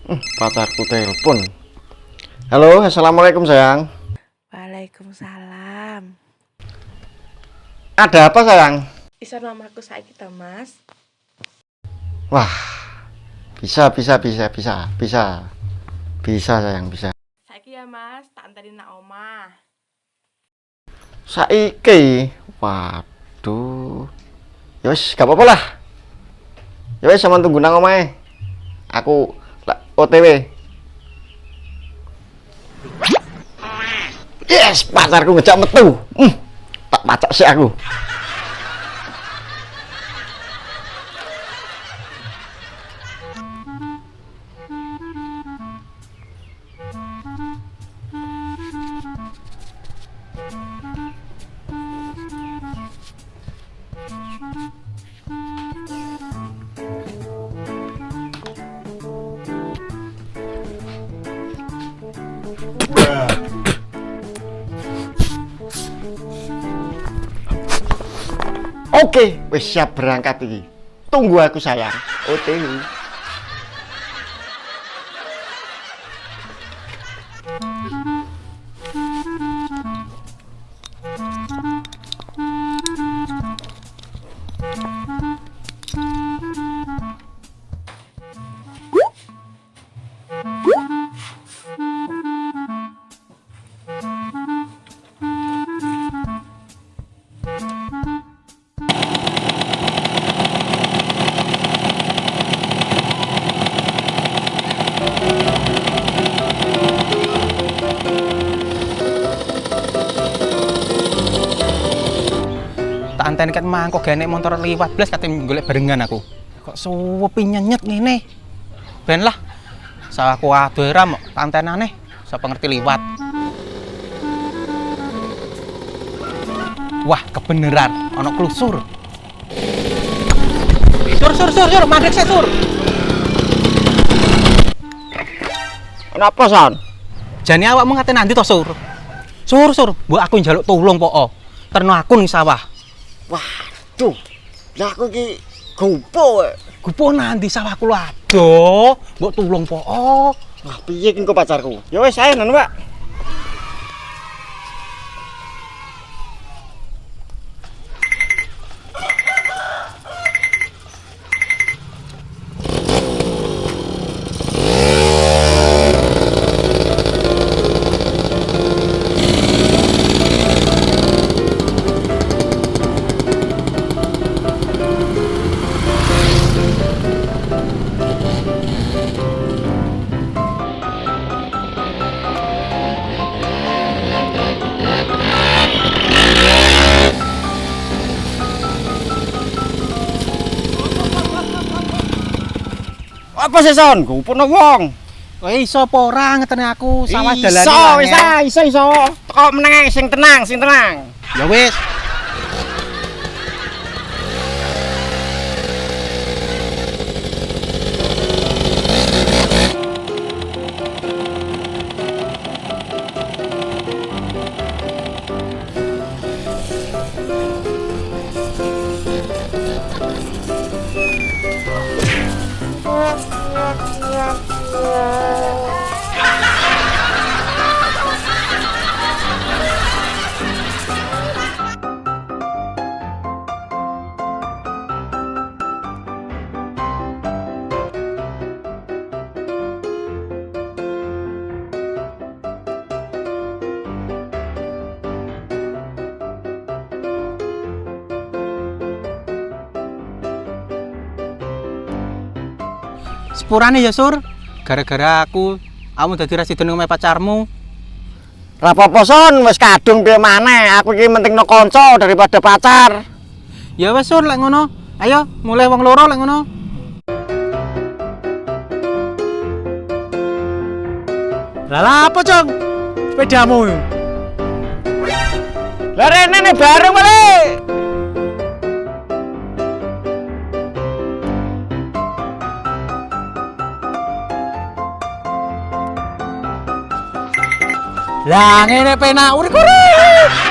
Pacarku telepon. Halo, assalamualaikum sayang. Waalaikumsalam. Ada apa sayang? Iso namaku saiki ta, Mas? Wah, bisa sayang, bisa. Saiki ya, Mas, tak anteni nak omah. Saiki, waduh. Ya wis, gak apa-apa lah. Ya wis, sampean tunggu nang omahe. Aku OTW. Yes, pacarku ngejak metu. Tak pacak sih aku. Oke, wis siap berangkat iki. Tunggu aku sayang. OTW. Antene ket mangkok gene motor liwat blas katanya golek barengan aku. Kok suwepi nyenyet ngene. Ben lah. Sawahku adoh ram antenane sapa ngerti liwat. Wah, kebeneran ana klusur. Sur, mandek sik, Sur. Kenapa, San? Jane awakmu ngate nanti to, Sur? Sur, mbok aku njaluk tulung poko. Terno aku ning sawah. Waduh, lah aku ki gupo. Gupo nanti sawahku lho adoh, mbok tulung poko. Wah, piye ki engko pacarku? Ya wis ae nang, Pak. Apa sih Son? Gupono wong. Kowe iso apa ora ngeteni aku sawah dalane. Iso. Kok meneng sing tenang. Ya wis. Sepurane ya, Sur. Gara-gara kamu dadi residen omahe pacarmu. Ra apa-apa Son, wis kadung piye maneh. Aku iki mentingno kanca daripada pacar. Ya wis, Sur, lek ngono. Ayo, mulai wong loro lek ngono. Lah apa, Cong? Sepedamu. Lah rene nih bareng balik. Lah ngene penak urik-urik.